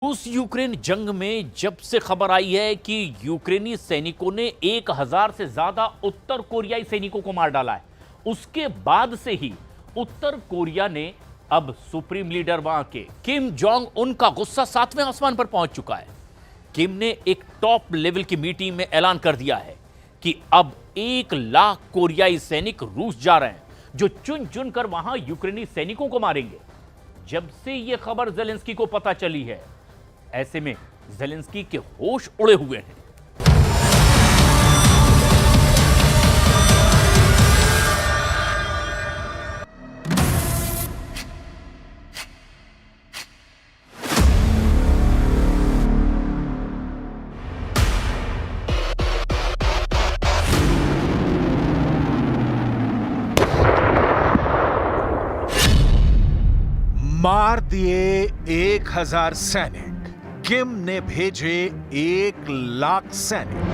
रूस यूक्रेन जंग में जब से खबर आई है कि यूक्रेनी सैनिकों ने 1000 से ज्यादा उत्तर कोरियाई सैनिकों को मार डाला है, उसके बाद से ही उत्तर कोरिया ने अब सुप्रीम लीडर वहां के किम जोंग उन का गुस्सा 7वें आसमान पर पहुंच चुका है। किम ने एक टॉप लेवल की मीटिंग में ऐलान कर दिया है कि अब 1 लाख कोरियाई सैनिक रूस जा रहे हैं, जो चुन चुन कर वहां यूक्रेनी सैनिकों को मारेंगे। जब से यह खबर जेलेंस्की को पता चली है, ऐसे में जेलेंस्की के होश उड़े हुए हैं। मार दिए 1000 सैनिक, किम ने भेजे 1 लाख सैनिक।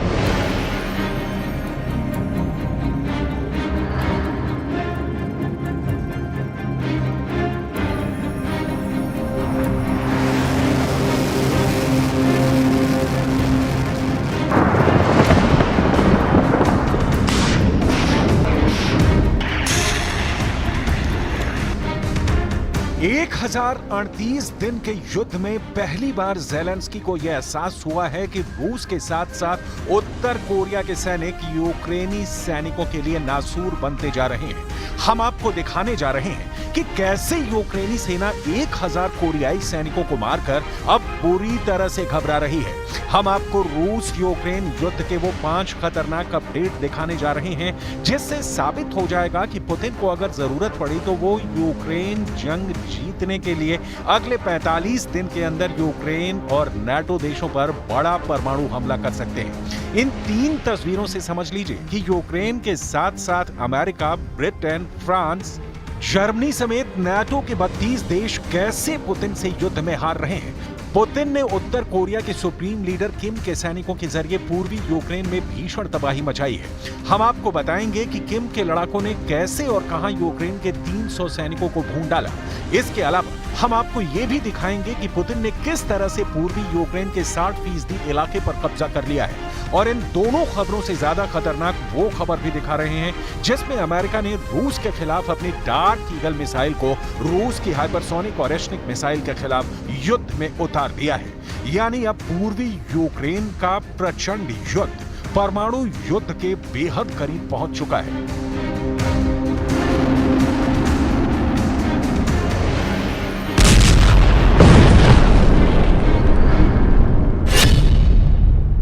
एक 1038 दिन के युद्ध में पहली बार जेलेंस्की को यह एहसास हुआ है कि रूस के साथ साथ उत्तर कोरिया के सैनिक यूक्रेनी सैनिकों के लिए नासूर बनते जा रहे हैं। हम आपको दिखाने जा रहे हैं कि कैसे यूक्रेनी सेना 1000 कोरियाई सैनिकों को मारकर अब बुरी तरह से घबरा रही है। हम आपको रूस यूक्रेन युद्ध के वो 5 खतरनाक अपडेट दिखाने जा रहे हैं, जिससे साबित हो जाएगा कि पुतिन को अगर जरूरत पड़ी तो वो यूक्रेन जंग जीतने के लिए अगले 45 दिन के अंदर यूक्रेन और नाटो देशों पर बड़ा परमाणु हमला कर सकते हैं। इन 3 तस्वीरों से समझ लीजिए कि यूक्रेन के साथ साथ अमेरिका, ब्रिटेन, फ्रांस, जर्मनी समेत नाटो के 32 देश कैसे पुतिन से युद्ध में हार रहे हैं। पुतिन ने उत्तर कोरिया के सुप्रीम लीडर किम के सैनिकों के जरिए पूर्वी यूक्रेन में भीषण तबाही मचाई है। हम आपको बताएंगे कि किम के लड़ाकों ने कैसे और कहां यूक्रेन के 300 सैनिकों को भून डाला। इसके अलावा हम आपको ये भी दिखाएंगे कि पुतिन ने किस तरह से पूर्वी यूक्रेन के 60% इलाके पर कब्जा कर लिया है। और इन दोनों खबरों से ज्यादा खतरनाक वो खबर भी दिखा रहे हैं जिसमें अमेरिका ने रूस के खिलाफ अपनी डार्क ईगल मिसाइल को रूस की हाइपरसोनिक और एशनिक मिसाइल के खिलाफ युद्ध में उतार दिया है। यानी अब पूर्वी यूक्रेन का प्रचंड युद्ध परमाणु युद्ध के बेहद करीब पहुंच चुका है।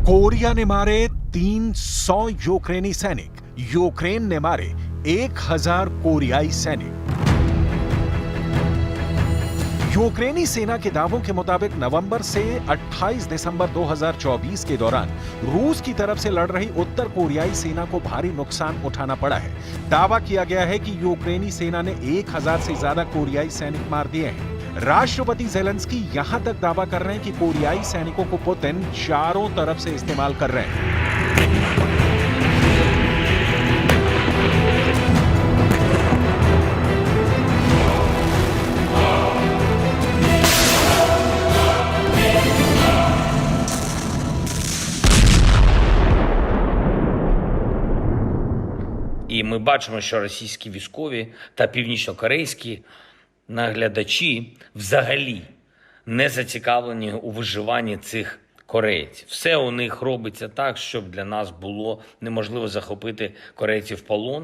कोरिया ने मारे 300 यूक्रेनी सैनिक, यूक्रेन ने मारे 1000 कोरियाई सैनिक। यूक्रेनी सेना के दावों के मुताबिक नवंबर से 28 दिसंबर 2024 के दौरान रूस की तरफ से लड़ रही उत्तर कोरियाई सेना को भारी नुकसान उठाना पड़ा है। दावा किया गया है कि यूक्रेनी सेना ने 1000 से ज्यादा कोरियाई सैनिक मार दिए हैं। राष्ट्रपति जेलेंस्की यहां तक दावा कर रहे हैं कि कोरियाई सैनिकों को पुतिन चारों तरफ से इस्तेमाल कर रहे हैं। І ми бачимо, що російські військові та північнокорейські наглядачі взагалі не зацікавлені у виживанні цих корейців. Все у них робиться так, щоб для нас було неможливо захопити корейців в полон.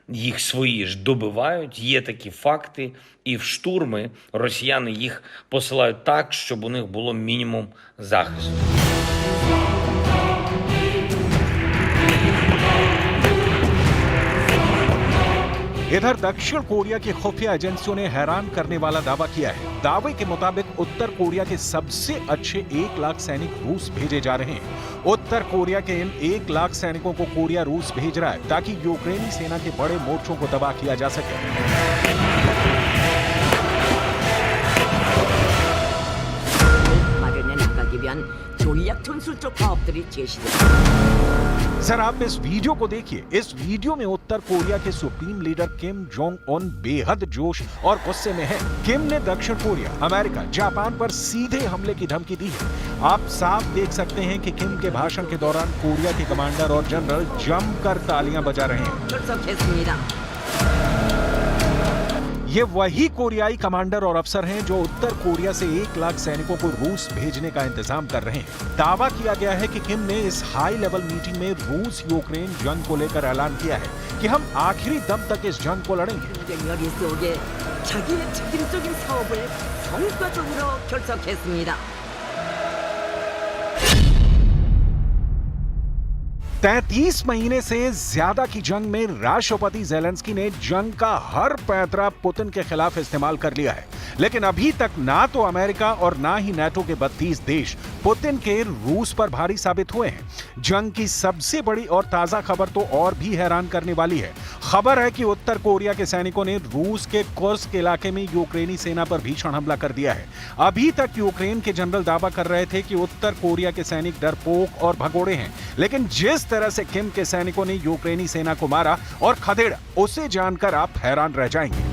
Їх свої ж добивають, є такі факти, і в штурми росіяни їх посилають так, щоб у них було мінімум захисту. इधर दक्षिण कोरिया की खुफिया एजेंसियों ने हैरान करने वाला दावा किया है। दावे के मुताबिक उत्तर कोरिया के सबसे अच्छे 1 लाख सैनिक रूस भेजे जा रहे हैं। उत्तर कोरिया के इन 1 लाख सैनिकों को कोरिया रूस भेज रहा है ताकि यूक्रेनी सेना के बड़े मोर्चों को तबाह किया जा सके। 조이약 전술적 파업들이 제시됩니다. सर आप इस वीडियो को देखिए। इस वीडियो में उत्तर कोरिया के supreme leader Kim Jong Un बेहद जोश और गुस्से में है। किम ने दक्षिण कोरिया, अमेरिका, जापान पर सीधे हमले की धमकी दी है। आप साफ देख सकते हैं कि किम के भाषण के दौरान कोरिया के कमांडर और जनरल जमकर तालियां बजा रहे हैं। 결석했습니다. ये वही कोरियाई कमांडर और अफसर हैं जो उत्तर कोरिया से 1 लाख सैनिकों को रूस भेजने का इंतजाम कर रहे हैं। दावा किया गया है कि किम ने इस हाई लेवल मीटिंग में रूस यूक्रेन जंग को लेकर ऐलान किया है कि हम आखिरी दम तक इस जंग को लड़ेंगे। 여기 속에 자기의 책임적인 사업을 성과적으로 결석했습니다. 33 महीने से ज्यादा की जंग में राष्ट्रपति जेलेंस्की ने जंग का हर पैंतरा पुतिन के खिलाफ इस्तेमाल कर लिया है, लेकिन अभी तक ना तो अमेरिका और ना ही नाटो के 32 देश पुतिन के रूस पर भारी साबित हुए हैं। जंग की सबसे बड़ी और ताजा खबर तो और भी हैरान करने वाली है। खबर है कि उत्तर कोरिया के सैनिकों ने रूस के कुर्स्क इलाके में यूक्रेनी सेना पर भीषण हमला कर दिया है। अभी तक यूक्रेन के जनरल दावा कर रहे थे कि उत्तर कोरिया के सैनिक डरपोक और भगोड़े हैं, लेकिन जिस तरह से किम के सैनिकों ने यूक्रेनी सेना को मारा और खदेड़ा, उसे जानकर आप हैरान रह जाएंगे।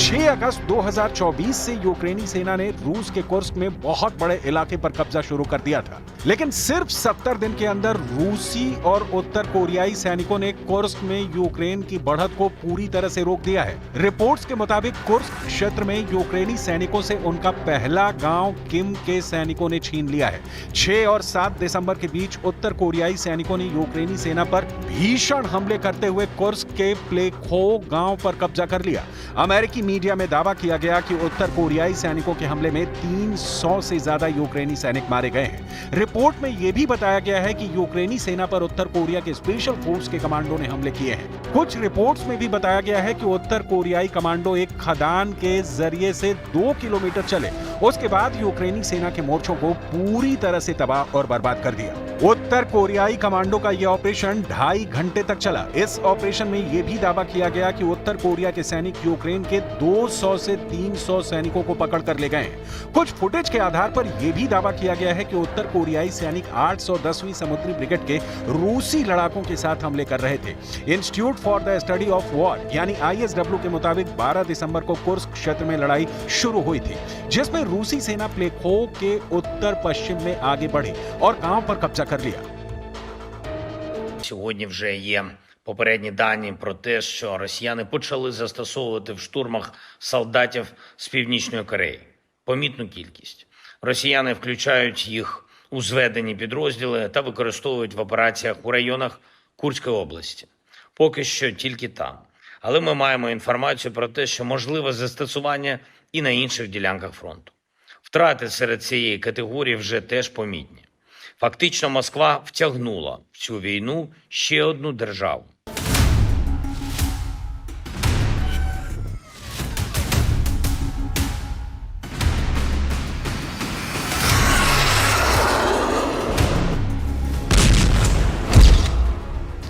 6 अगस्त 2024 से यूक्रेनी सेना ने रूस के कुर्स्क में बहुत बड़े इलाके पर कब्जा शुरू कर दिया था, लेकिन सिर्फ 70 दिन के अंदर रूसी और उत्तर कोरियाई सैनिकों ने कुर्स्क में यूक्रेन की बढ़त को पूरी तरह से रोक दिया है। रिपोर्ट्स के मुताबिक कुर्स्क क्षेत्र में यूक्रेनी सैनिकों से उनका पहला गांव किम के सैनिकों ने छीन लिया है। 6 और 7 दिसंबर के बीच उत्तर कोरियाई सैनिकों ने यूक्रेनी सेना पर भीषण हमले करते हुए कुर्स्क के प्लेखो गांव पर कब्जा कर लिया। अमेरिकी मीडिया में दावा किया गया कि उत्तर कोरियाई सैनिकों के हमले में 300 से ज्यादा यूक्रेनी सैनिक मारे गए हैं। रिपोर्ट में यह भी बताया गया है कि यूक्रेनी सेना पर उत्तर कोरिया के स्पेशल फोर्स के कमांडो ने हमले किए हैं। कुछ रिपोर्ट्स में भी बताया गया है कि उत्तर कोरियाई कमांडो एक खदान के जरिए से 2 किलोमीटर चले, उसके बाद यूक्रेनी सेना के मोर्चों को पूरी तरह से तबाह और बर्बाद कर दिया। उत्तर कोरियाई कमांडो का यह ऑपरेशन 2.5 घंटे तक चला। इस ऑपरेशन में यह भी दावा किया गया कि उत्तर कोरिया के सैनिक यूक्रेन के 200 से 300 सैनिकों को पकड़ कर ले गए हैं। कुछ फुटेज के आधार पर यह भी दावा किया गया है कि उत्तर कोरियाई सैनिक 810वीं समुद्री ब्रिगेड के रूसी लड़ाकों के साथ हमले कर रहे थे। Institute for the study of war यानी ISW के मुताबिक 12 दिसंबर को कुर्स्क क्षेत्र में लड़ाई शुरू हुई थी, जिसमें रूसी सेना प्लेखो के उत्तर पश्चिम में आगे बढ़ी और गांव पर कब्जा कर लिया। Сьогодні вже є попередні дані про те, що росіяни почали застосовувати в штурмах солдатів з Північної Кореї. Помітну кількість. Росіяни включають їх у зведені підрозділи та використовують в операціях у районах Курської області. Поки що тільки там. Але ми маємо інформацію про те, що можливе застосування і на інших ділянках фронту. Втрати серед цієї категорії вже теж помітні. Фактично, Москва втягнула в цю війну ще одну державу.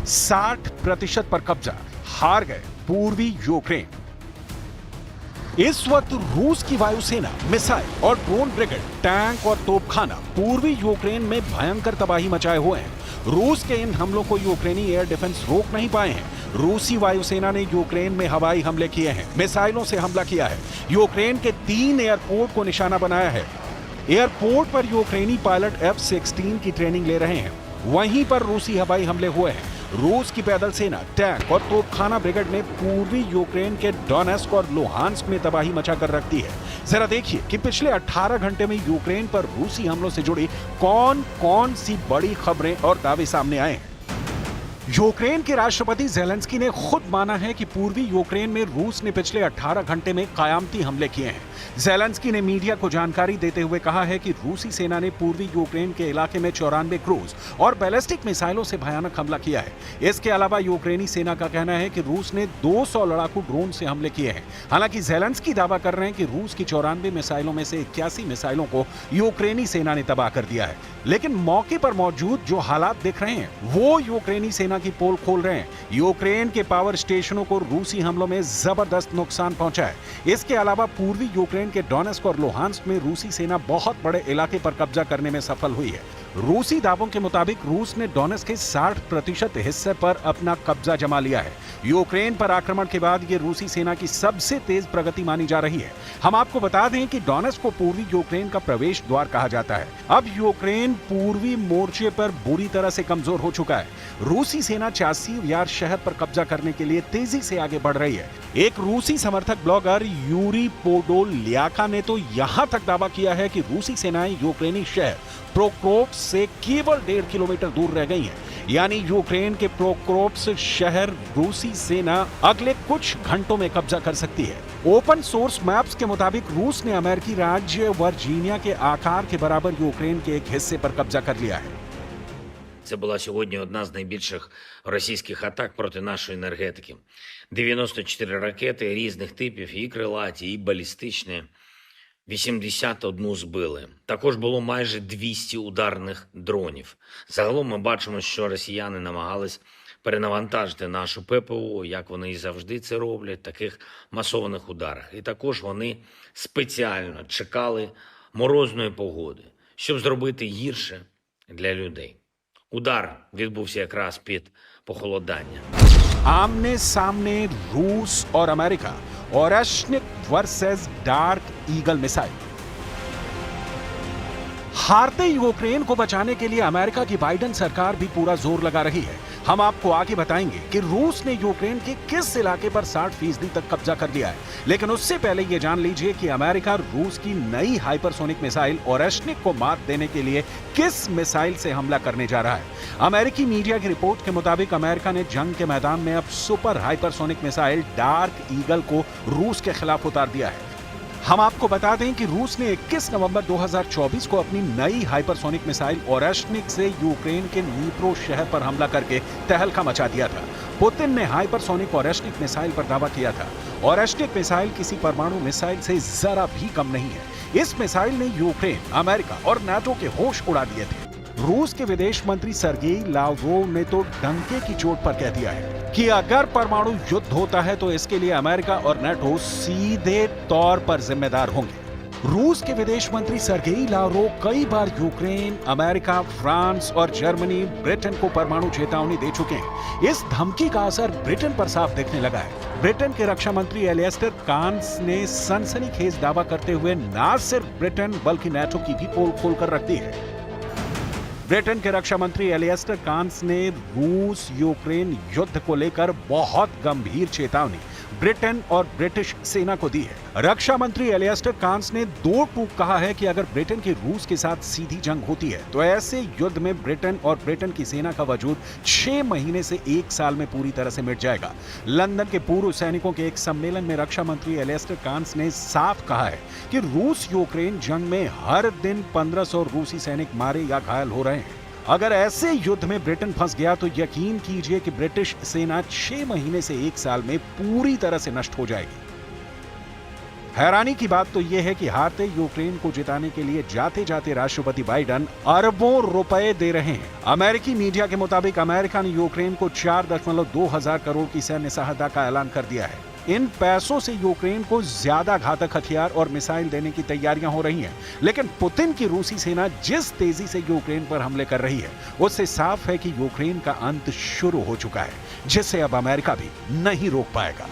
%60 पर कब्जा, हार गए पूर्वी यूक्रेन। इस वक्त रूस की वायुसेना, मिसाइल और ड्रोन ब्रिगेड, टैंक और तोपखाना पूर्वी यूक्रेन में भयंकर तबाही मचाए हुए हैं। रूस के इन हमलों को यूक्रेनी एयर डिफेंस रोक नहीं पाए हैं। रूसी वायुसेना ने यूक्रेन में हवाई हमले किए हैं, मिसाइलों से हमला किया है, यूक्रेन के 3 एयरपोर्ट को निशाना बनाया है। एयरपोर्ट पर यूक्रेनी पायलट F-16 की ट्रेनिंग ले रहे हैं। वहीं पर रूसी हवाई हमले हुए हैं। रूस की पैदल सेना, टैंक और तोपखाना ब्रिगेड ने पूर्वी यूक्रेन के डोनेस्क और लुहांस्क में तबाही मचा कर रख दी है। जरा देखिए कि पिछले 18 घंटे में यूक्रेन पर रूसी हमलों से जुड़ी कौन कौन सी बड़ी खबरें और दावे सामने आए हैं। यूक्रेन के राष्ट्रपति जेलेंस्की ने खुद माना है कि पूर्वी यूक्रेन में रूस ने पिछले 18 घंटे में कायामती हमले किए हैं। जेलेंस्की ने मीडिया को जानकारी देते हुए कहा है कि रूसी सेना ने पूर्वी यूक्रेन के इलाके में 94 क्रूज और बैलिस्टिक मिसाइलों से भयानक हमला किया है। इसके अलावा यूक्रेनी सेना का कहना है कि रूस ने 200 लड़ाकू ड्रोन से हमले किए हैं। हालांकि जेलेंस्की दावा कर रहे हैं कि रूस की 94 मिसाइलों में से 81 मिसाइलों को यूक्रेनी सेना ने तबाह कर दिया है। लेकिन मौके पर मौजूद जो हालात दिख रहे हैं वो यूक्रेनी सेना सेना की पोल खोल रहे हैं। यूक्रेन के पावर स्टेशनों को रूसी हमलों में जबरदस्त नुकसान पहुंचा है। इसके अलावा पूर्वी यूक्रेन के डोनेस्क और लुहांस्क में रूसी सेना बहुत बड़े इलाके पर कब्जा करने में सफल हुई है। रूसी दावों के मुताबिक रूस ने डोनेस्क के 60% हिस्से पर अपना कब्जा जमा लिया है। यूक्रेन पर आक्रमण के बाद ये रूसी सेना की सबसे तेज प्रगति मानी जा रही है। हम आपको बता दें कि डोनेस्क को पूर्वी यूक्रेन का प्रवेश द्वार कहा जाता है। अब यूक्रेन पूर्वी मोर्चे पर बुरी तरह से कमजोर हो चुका है। रूसी सेना चासीव यार शहर पर कब्जा करने के लिए तेजी से आगे बढ़ रही है। एक रूसी समर्थक ब्लॉगर यूरी पोडोल्याका ने तो यहां तक दावा किया है कि रूसी सेनाएं यूक्रेनी शहर प्रोक्रोप्स से केवल 1.5 किलोमीटर दूर रह गई हैं। यानी यूक्रेन के प्रोक्रोप्स शहर रूसी सेना अगले कुछ घंटों में कब्जा कर सकती है। ओपन सोर्स मैप्स के मुताबिक रूस ने अमेरिकी राज्य वर्जीनिया के आकार के बराबर यूक्रेन के एक हिस्से पर कब्जा कर लिया है। Це була сьогодні одна з найбільших російських атак проти нашої енергетики. 94 ракети різних типів, і крилаті, і балістичні. 81 збили. Також було майже 200 ударних дронів. Загалом ми бачимо, що росіяни намагались перенавантажити нашу ППО, як вони і завжди це роблять, в таких масованих ударах. І також вони спеціально чекали морозної погоди, щоб зробити гірше для людей. Удар відбувся якраз під похолодання. आमने सामने रूस और America, Oreshnik versus dark eagle missile. हारते यूक्रेन को बचाने के लिए अमेरिका की बाइडेन सरकार भी पूरा जोर लगा रही है। हम आपको आगे बताएंगे कि रूस ने यूक्रेन के किस इलाके पर 60% तक कब्जा कर लिया है। लेकिन उससे पहले यह जान लीजिए कि अमेरिका रूस की नई हाइपरसोनिक मिसाइल ओरेश्निक को मात देने के लिए किस मिसाइल से हमला करने जा रहा है। अमेरिकी मीडिया की रिपोर्ट के मुताबिक अमेरिका ने जंग के मैदान में अब super hypersonic missile dark eagle को रूस के खिलाफ उतार दिया है। हम आपको बता दें कि रूस ने 21 नवंबर 2024 को अपनी नई हाइपरसोनिक मिसाइल ओरेश्निक से यूक्रेन के नीप्रो शहर पर हमला करके तहलका मचा दिया था। पुतिन ने हाइपरसोनिक ओरेश्निक मिसाइल पर दावा किया था। ओरेश्निक मिसाइल किसी परमाणु मिसाइल से जरा भी कम नहीं है। इस मिसाइल ने यूक्रेन, अमेरिका और नाटो के होश उड़ा दिए थे। रूस के विदेश मंत्री सर्गेई लावरोव ने तो डंके की चोट पर कह दिया है कि अगर परमाणु युद्ध होता है तो इसके लिए अमेरिका और नाटो सीधे तौर पर जिम्मेदार होंगे। रूस के विदेश मंत्री सर्गेई लावरोव कई बार यूक्रेन, अमेरिका, फ्रांस और जर्मनी, ब्रिटेन को परमाणु चेतावनी दे चुके हैं। इस धमकी का असर ब्रिटेन पर साफ दिखने लगा है। ब्रिटेन के रक्षा मंत्री एलियस्टर कांस ने सनसनीखेज दावा करते हुए न सिर्फ ब्रिटेन बल्कि नाटो की भी पोल खोलकर रख दी है। ब्रिटेन के रक्षा मंत्री एलियस्टर कांस ने रूस यूक्रेन युद्ध को लेकर बहुत गंभीर चेतावनी ब्रिटेन और ब्रिटिश सेना को दी है। रक्षा मंत्री एलियस्टर कांस ने दो टूक कहा है कि अगर ब्रिटेन की रूस के साथ सीधी जंग होती है तो ऐसे युद्ध में ब्रिटेन और ब्रिटेन की सेना का वजूद 6 महीने से 1 साल में पूरी तरह से मिट जाएगा। लंदन के पूर्व सैनिकों के एक सम्मेलन में रक्षा मंत्री एलियस्टर कांस ने साफ कहा है कि रूस यूक्रेन जंग में हर दिन 1500 रूसी सैनिक मारे या घायल हो रहे हैं। अगर ऐसे युद्ध में ब्रिटेन फंस गया तो यकीन कीजिए कि ब्रिटिश सेना 6 महीने से 1 साल में पूरी तरह से नष्ट हो जाएगी। हैरानी की बात तो यह है कि हारते यूक्रेन को जिताने के लिए जाते जाते राष्ट्रपति बाइडेन अरबों रुपए दे रहे हैं। अमेरिकी मीडिया के मुताबिक अमेरिका ने यूक्रेन को 4.2 हजार करोड़ की सैन्य सहायता का ऐलान कर दिया है। इन पैसों से यूक्रेन को ज्यादा घातक हथियार और मिसाइल देने की तैयारियां हो रही हैं। लेकिन पुतिन की रूसी सेना जिस तेजी से यूक्रेन पर हमले कर रही है उससे साफ है कि यूक्रेन का अंत शुरू हो चुका है, जिसे अब अमेरिका भी नहीं रोक पाएगा।